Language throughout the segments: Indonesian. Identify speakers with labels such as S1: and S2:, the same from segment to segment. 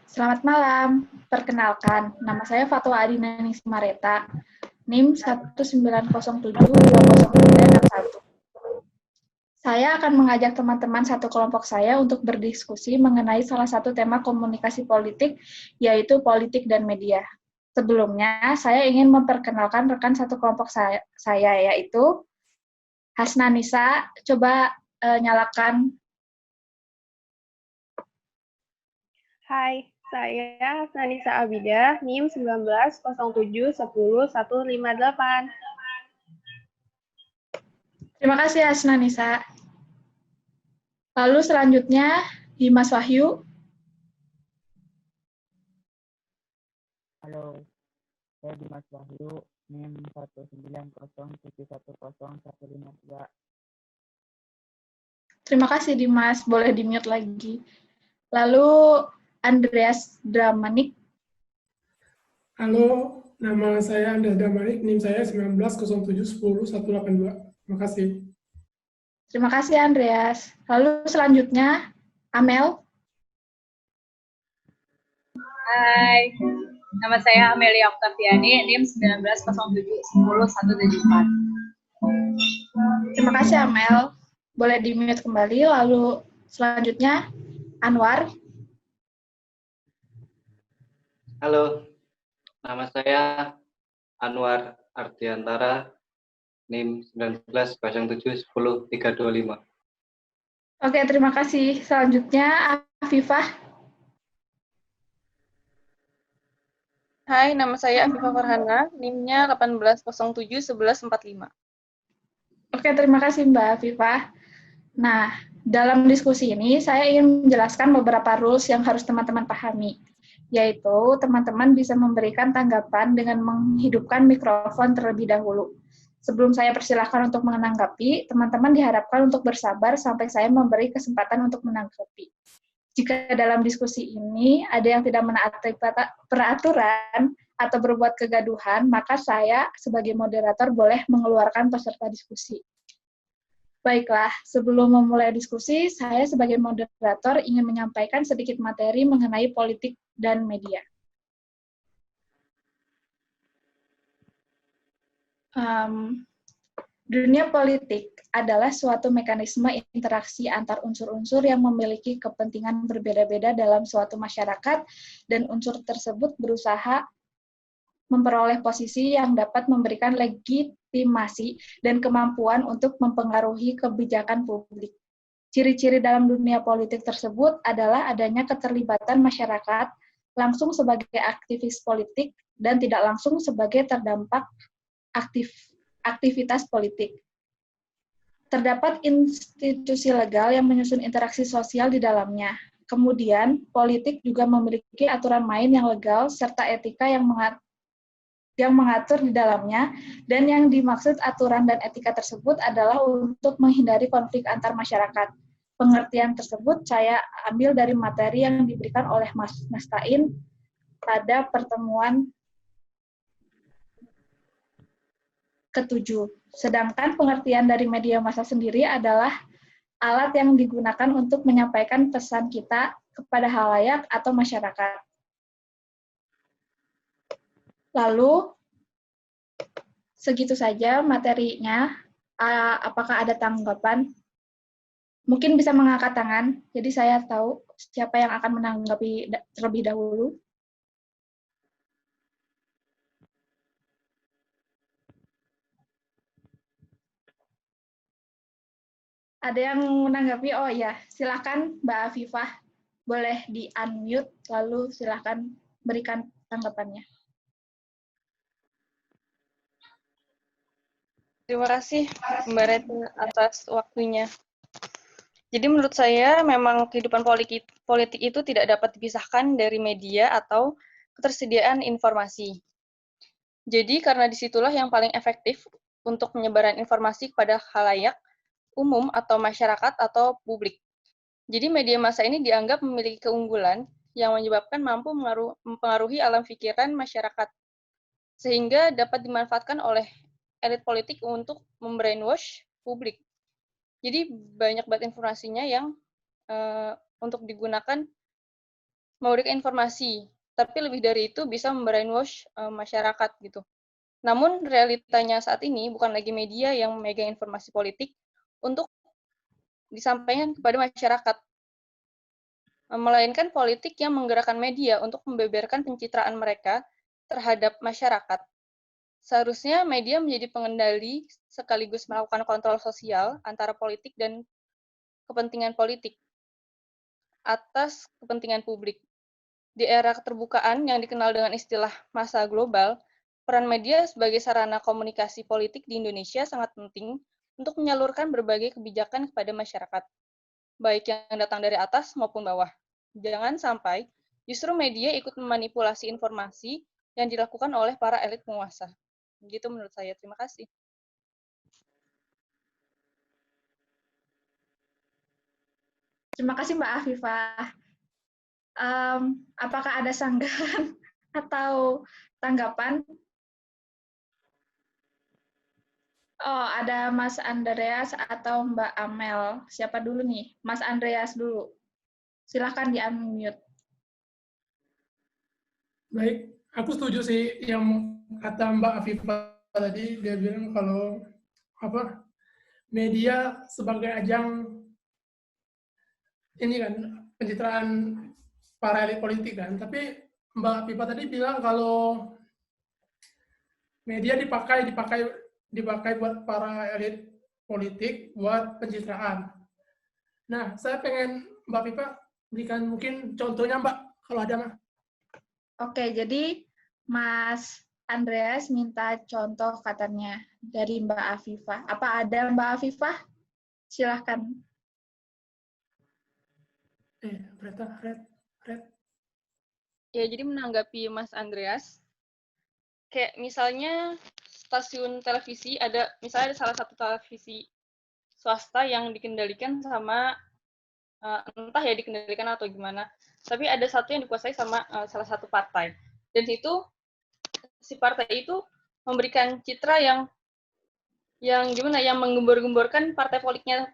S1: Selamat malam. Perkenalkan, nama saya Fatwa Adina Nismareta, NIM 190720961. Saya akan mengajak teman-teman satu kelompok saya untuk berdiskusi mengenai salah satu tema komunikasi politik, yaitu politik dan media. Sebelumnya, saya ingin memperkenalkan rekan satu kelompok saya yaitu Hasnanisa. Coba nyalakan.
S2: Hai, saya Hasnanisa Abidah, NIM 1907101158.
S1: Terima kasih Hasnanisa. Lalu selanjutnya, Dimas Wahyu.
S3: Halo, saya Dimas Wahyu, NIM 190710152.
S1: Terima kasih Dimas, boleh di-mute lagi. Lalu Andreas Dramanik.
S4: Halo, nama saya Andreas Dramanik, NIM saya 1907101182. Terima kasih.
S1: Terima kasih Andreas. Lalu selanjutnya Amel.
S5: Hai, nama saya Amelia Oktaviani, NIM 1907101174.
S1: Terima kasih Amel. Boleh di-mute kembali. Lalu selanjutnya Anwar.
S6: Halo, nama saya Anwar Ardiantara, NIM 1907100325.
S1: Oke, terima kasih. Selanjutnya Afifah.
S2: Hai, nama saya Afifah Farhana, NIM-nya 18071145.
S1: Oke, terima kasih Mbak Afifah. Nah, dalam diskusi ini saya ingin menjelaskan beberapa rules yang harus teman-teman pahami, yaitu teman-teman bisa memberikan tanggapan dengan menghidupkan mikrofon terlebih dahulu. Sebelum saya persilahkan untuk menanggapi, teman-teman diharapkan untuk bersabar sampai saya memberi kesempatan untuk menanggapi. Jika dalam diskusi ini ada yang tidak menaati peraturan atau berbuat kegaduhan, maka saya sebagai moderator boleh mengeluarkan peserta diskusi. Baiklah, sebelum memulai diskusi, saya sebagai moderator ingin menyampaikan sedikit materi mengenai politik dan media. Dunia politik adalah suatu mekanisme interaksi antar unsur-unsur yang memiliki kepentingan berbeda-beda dalam suatu masyarakat, dan unsur tersebut berusaha memperoleh posisi yang dapat memberikan legitimasi dan kemampuan untuk mempengaruhi kebijakan publik. Ciri-ciri dalam dunia politik tersebut adalah adanya keterlibatan masyarakat langsung sebagai aktivis politik dan tidak langsung sebagai terdampak aktivitas politik. Terdapat institusi legal yang menyusun interaksi sosial di dalamnya. Kemudian, politik juga memiliki aturan main yang legal serta etika yang mengatur di dalamnya, dan yang dimaksud aturan dan etika tersebut adalah untuk menghindari konflik antar masyarakat. Pengertian tersebut saya ambil dari materi yang diberikan oleh Mas Nastain pada pertemuan ke-7. Sedangkan pengertian dari media massa sendiri adalah alat yang digunakan untuk menyampaikan pesan kita kepada halayak atau masyarakat. Lalu, segitu saja materinya. Apakah ada tanggapan? Mungkin bisa mengangkat tangan, jadi saya tahu siapa yang akan menanggapi terlebih dahulu. Ada yang menanggapi? Oh ya, silakan Mbak Afifah. Boleh di-unmute, lalu silakan berikan tanggapannya.
S2: Terima kasih Mbak Retna atas waktunya. Jadi menurut saya memang kehidupan politik itu tidak dapat dipisahkan dari media atau ketersediaan informasi. Jadi karena disitulah yang paling efektif untuk penyebaran informasi kepada khalayak, umum atau masyarakat atau publik. Jadi media massa ini dianggap memiliki keunggulan yang menyebabkan mampu mempengaruhi alam pikiran masyarakat, sehingga dapat dimanfaatkan oleh elit politik untuk membrainwash publik. Jadi banyak banget informasinya yang untuk digunakan memberikan informasi, tapi lebih dari itu bisa membrainwash masyarakat gitu. Namun realitanya saat ini bukan lagi media yang memegang informasi politik untuk disampaikan kepada masyarakat, melainkan politik yang menggerakkan media untuk membeberkan pencitraan mereka terhadap masyarakat. Seharusnya media menjadi pengendali sekaligus melakukan kontrol sosial antara politik dan kepentingan politik atas kepentingan publik. Di era keterbukaan yang dikenal dengan istilah masa global, peran media sebagai sarana komunikasi politik di Indonesia sangat penting untuk menyalurkan berbagai kebijakan kepada masyarakat, baik yang datang dari atas maupun bawah. Jangan sampai justru media ikut memanipulasi informasi yang dilakukan oleh para elit penguasa. Begitu menurut saya. Terima kasih.
S1: Terima kasih Mbak Afifah. Apakah ada sanggahan atau tanggapan? Oh, ada Mas Andreas atau Mbak Amel. Siapa dulu nih? Mas Andreas dulu. Silahkan di-unmute.
S4: Baik, aku setuju sih yang kata Mbak Afifah tadi. Dia bilang kalau media sebagai ajang ini kan pencitraan para elit politik kan. Tapi Mbak Afifah tadi bilang kalau media dipakai buat para elit politik buat pencitraan. Nah, saya pengen Mbak Pipa berikan mungkin contohnya Mbak, kalau ada Mbak.
S1: Oke, jadi Mas Andreas minta contoh katanya dari Mbak Afifah. Apa ada Mbak Afifah? Silahkan.
S4: Red.
S2: Ya, jadi menanggapi Mas Andreas, kayak misalnya stasiun televisi misalnya ada salah satu televisi swasta yang dikendalikan sama entah ya dikendalikan atau gimana, tapi ada satu yang dikuasai sama salah satu partai, dan itu si partai itu memberikan citra yang gimana, yang menggembor-gemborkan partai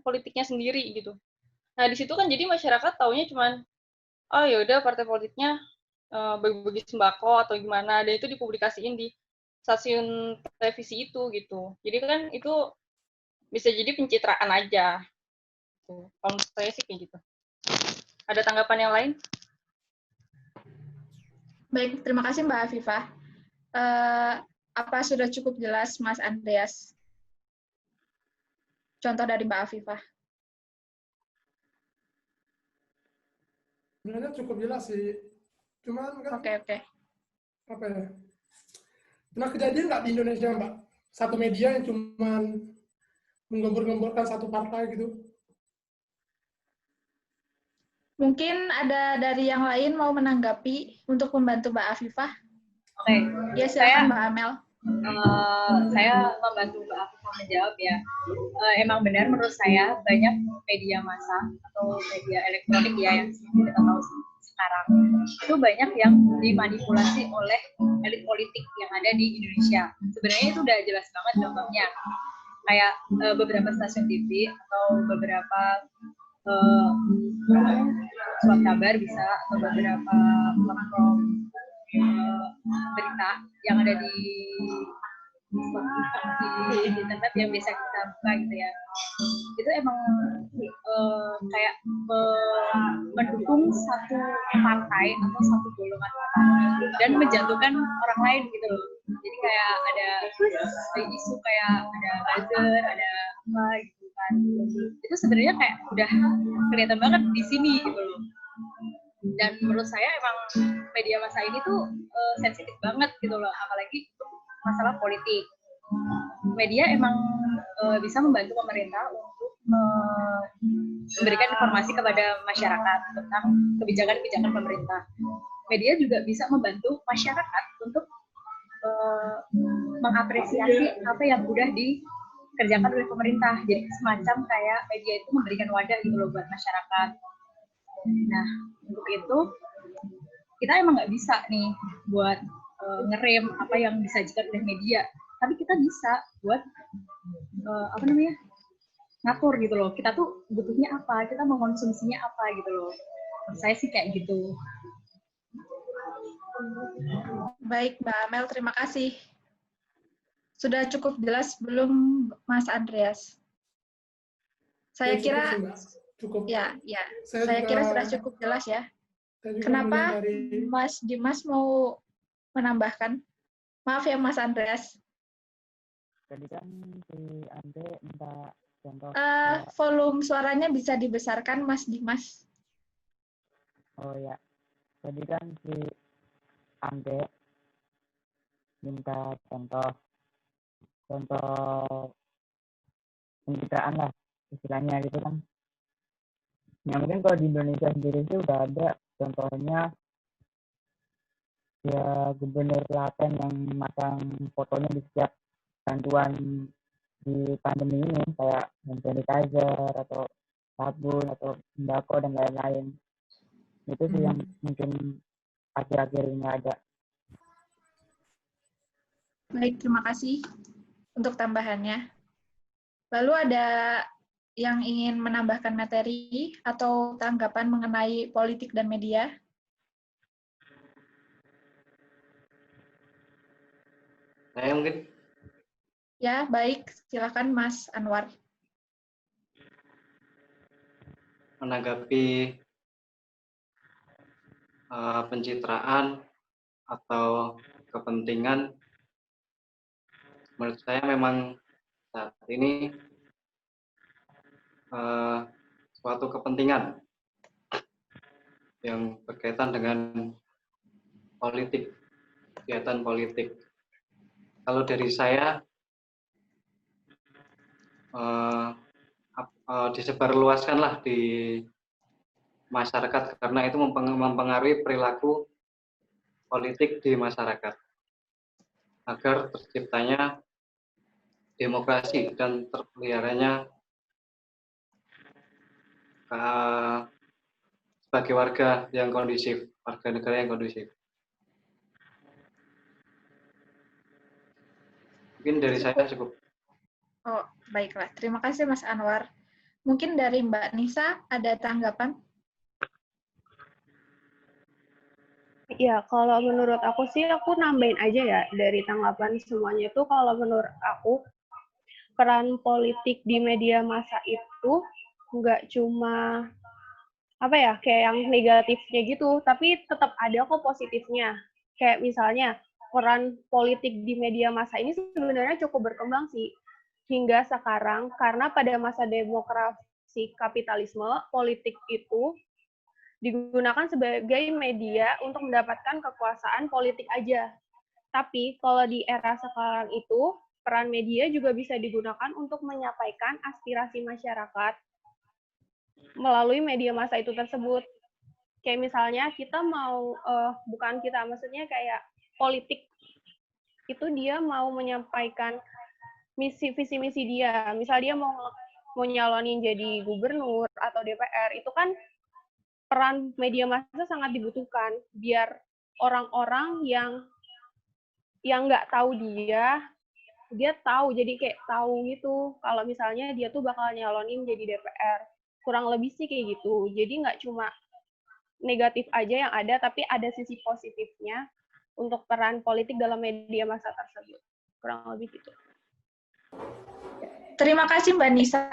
S2: politiknya sendiri gitu. Nah di situ kan jadi masyarakat taunya cuman oh ya udah partai politiknya bagi-bagi sembako atau gimana, dan itu dipublikasiin di stasiun televisi itu gitu. Jadi kan itu bisa jadi pencitraan aja. Kalau menurut saya sih kayak gitu. Ada tanggapan yang lain?
S1: Baik, terima kasih Mbak Afifah. Apa sudah cukup jelas Mas Andreas? Contoh dari Mbak Afifah.
S4: Sebenarnya cukup jelas sih. Cuman kan
S1: Oke.
S4: apa ya? Pernah kejadian nggak di Indonesia Mbak? Satu media yang cuman menggembor-gemborkan satu partai gitu.
S1: Mungkin ada dari yang lain mau menanggapi untuk membantu Mbak Afifah?
S5: Oke.
S1: Ya, silakan Mbak Amel.
S5: Saya membantu Mbak Afifah menjawab ya. Emang benar menurut saya banyak media massa atau media elektronik ya yang kita tahu sekarang itu banyak yang dimanipulasi oleh elit politik yang ada di Indonesia. Sebenarnya itu udah jelas banget contohnya. Kayak beberapa stasiun TV atau beberapa surat kabar bisa, atau beberapa platform berita yang ada di internet yang biasa kita buka gitu ya, itu emang kayak mendukung satu partai atau satu golongan orang dan menjatuhkan orang lain gitu loh. Jadi kayak ada isu kayak ada buzzer, ada apa gitu kan, itu sebenarnya kayak udah kelihatan banget di sini gitu loh. Dan menurut saya emang media massa ini tuh sensitif banget gitu loh, apalagi masalah politik. Media emang bisa membantu pemerintah untuk memberikan informasi kepada masyarakat tentang kebijakan-kebijakan pemerintah. Media juga bisa membantu masyarakat untuk mengapresiasi apa yang udah dikerjakan oleh pemerintah. Jadi semacam kayak media itu memberikan wadah gitu loh buat masyarakat. Nah, untuk itu kita emang nggak bisa nih buat ngerem apa yang disajikan oleh media, tapi kita bisa buat ngatur gitu loh. Kita tuh butuhnya apa, kita mau konsumsinya apa gitu loh. Menurut saya sih kayak gitu.
S1: Baik, Mbak Amel, terima kasih. Sudah cukup jelas belum, Mas Andreas? Saya
S4: Ya, cukup
S1: kira
S4: sih, Mbak. Cukup.
S1: ya,
S4: Saya
S1: saya
S4: juga,
S1: kira sudah cukup jelas ya.
S4: saya juga
S1: Kenapa
S4: melihat dari
S1: Mas Dimas mau menambahkan? Maaf ya, Mas Andreas.
S3: Tadi kan si Ande minta contoh.
S1: Volume suaranya bisa dibesarkan, Mas Dimas.
S3: Oh ya, tadi kan si Ande minta contoh pencitraan lah istilahnya gitu kan. Ya mungkin kalau di Indonesia sendiri sih udah ada contohnya ya gubernur Klaten yang masang fotonya di setiap bantuan di pandemi ini kayak hand sanitizer atau sabun atau sembako dan lain-lain. Itu sih yang mungkin akhir-akhir ini ada.
S1: Baik, terima kasih untuk tambahannya. Lalu ada yang ingin menambahkan materi atau tanggapan mengenai politik dan media?
S6: Saya mungkin
S1: Ya, baik. Silakan Mas Anwar.
S6: menanggapi pencitraan atau kepentingan, menurut saya memang saat ini suatu kepentingan yang berkaitan dengan politik, kegiatan politik. Kalau dari saya disebarluaskanlah di masyarakat karena itu mempengaruhi perilaku politik di masyarakat agar terciptanya demokrasi dan terpeliharanya sebagai warga yang kondusif, warga negara yang kondusif. Mungkin dari saya cukup.
S1: Oh, baiklah. Terima kasih Mas Anwar. Mungkin dari Mbak Nisa ada tanggapan?
S7: Ya, kalau menurut aku sih, aku nambahin aja ya dari tanggapan semuanya itu, kalau menurut aku, peran politik di media massa itu nggak cuma, apa ya, kayak yang negatifnya gitu, tapi tetap ada kok positifnya. Kayak misalnya, peran politik di media massa ini sebenarnya cukup berkembang sih, hingga sekarang, karena pada masa demokrasi kapitalisme, politik itu digunakan sebagai media untuk mendapatkan kekuasaan politik aja. Tapi kalau di era sekarang itu, peran media juga bisa digunakan untuk menyampaikan aspirasi masyarakat melalui media massa itu tersebut. Kayak misalnya kita mau, bukan kita, maksudnya kayak politik itu dia mau menyampaikan visi misi dia. Misal dia mau nyalonin jadi gubernur atau DPR, itu kan peran media massa sangat dibutuhkan biar orang-orang yang nggak tahu dia tahu, jadi kayak tahu gitu kalau misalnya dia tuh bakal nyalonin jadi DPR. Kurang lebih sih kayak gitu. Jadi nggak cuma negatif aja yang ada, tapi ada sisi positifnya untuk peran politik dalam media massa tersebut. Kurang lebih gitu.
S1: Terima kasih Mbak Nisa.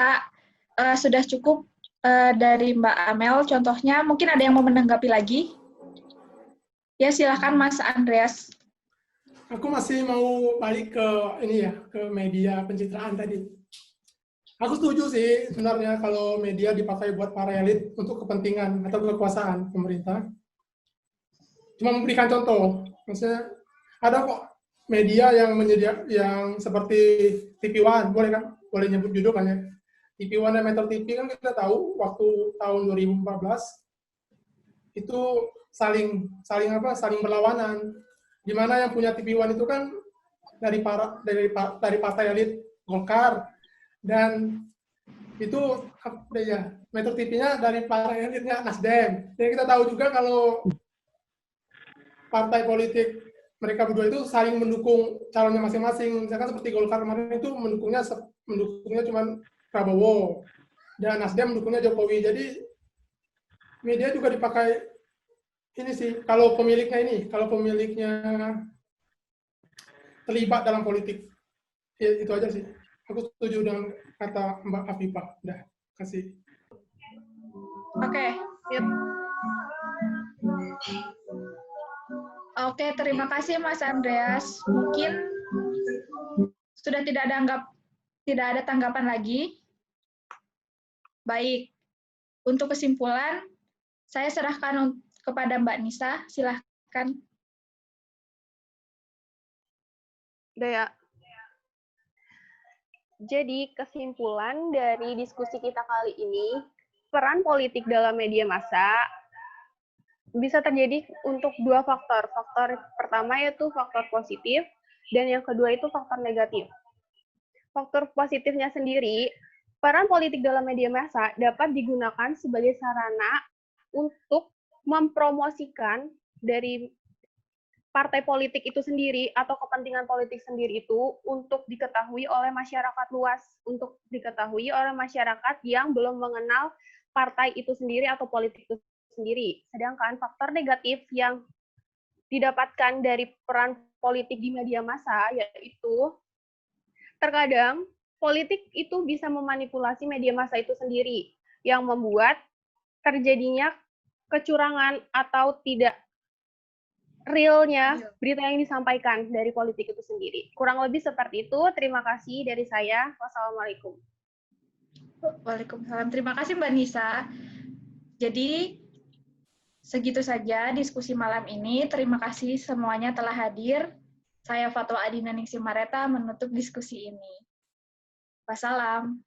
S1: Sudah cukup dari Mbak Amel, contohnya. Mungkin ada yang mau menanggapi lagi? Ya, silakan Mas Andreas.
S4: Aku masih mau balik ke ini ya, ke media pencitraan tadi. Aku setuju sih sebenarnya kalau media dipakai buat para elit untuk kepentingan atau kekuasaan pemerintah. Cuma memberikan contoh, maksudnya ada kok media yang seperti TV One, boleh kan? Boleh nyebut judul kan ya? TV One dan Metro TV kan kita tahu waktu tahun 2014 itu saling berlawanan, di mana yang punya TV One itu kan dari partai elit Golkar, dan itu ya Metro TV-nya dari partai elitnya Nasdem. Jadi kita tahu juga kalau partai politik mereka berdua itu saling mendukung calonnya masing-masing. Misalkan seperti Golkar kemarin itu mendukungnya cuma Prabowo, dan Nasdem mendukungnya Jokowi. Jadi media juga dipakai ini sih, kalau pemiliknya terlibat dalam politik, ya, itu aja sih. Aku setuju dengan kata Mbak Afifah. Udah, kasih.
S1: Oke.
S7: Yep.
S1: Oke, terima kasih Mas Andreas. Mungkin sudah tidak ada tanggapan lagi. Baik. Untuk kesimpulan, saya serahkan kepada Mbak Nisa. Silahkan.
S7: Udah ya. Jadi kesimpulan dari diskusi kita kali ini, peran politik dalam media massa bisa terjadi untuk dua faktor. Faktor pertama yaitu faktor positif, dan yang kedua itu faktor negatif. Faktor positifnya sendiri, peran politik dalam media massa dapat digunakan sebagai sarana untuk mempromosikan dari partai politik itu sendiri atau kepentingan politik sendiri itu untuk diketahui oleh masyarakat luas, untuk diketahui oleh masyarakat yang belum mengenal partai itu sendiri atau politik itu sendiri. Sedangkan faktor negatif yang didapatkan dari peran politik di media massa yaitu terkadang politik itu bisa memanipulasi media massa itu sendiri yang membuat terjadinya kecurangan atau tidak realnya berita yang disampaikan dari politik itu sendiri. Kurang lebih seperti itu. Terima kasih dari saya. Wassalamualaikum.
S1: Waalaikumsalam. Terima kasih Mbak Nisa. Jadi, segitu saja diskusi malam ini. Terima kasih semuanya telah hadir. Saya Fatwa Adina Ningsih Mareta menutup diskusi ini. Wassalam.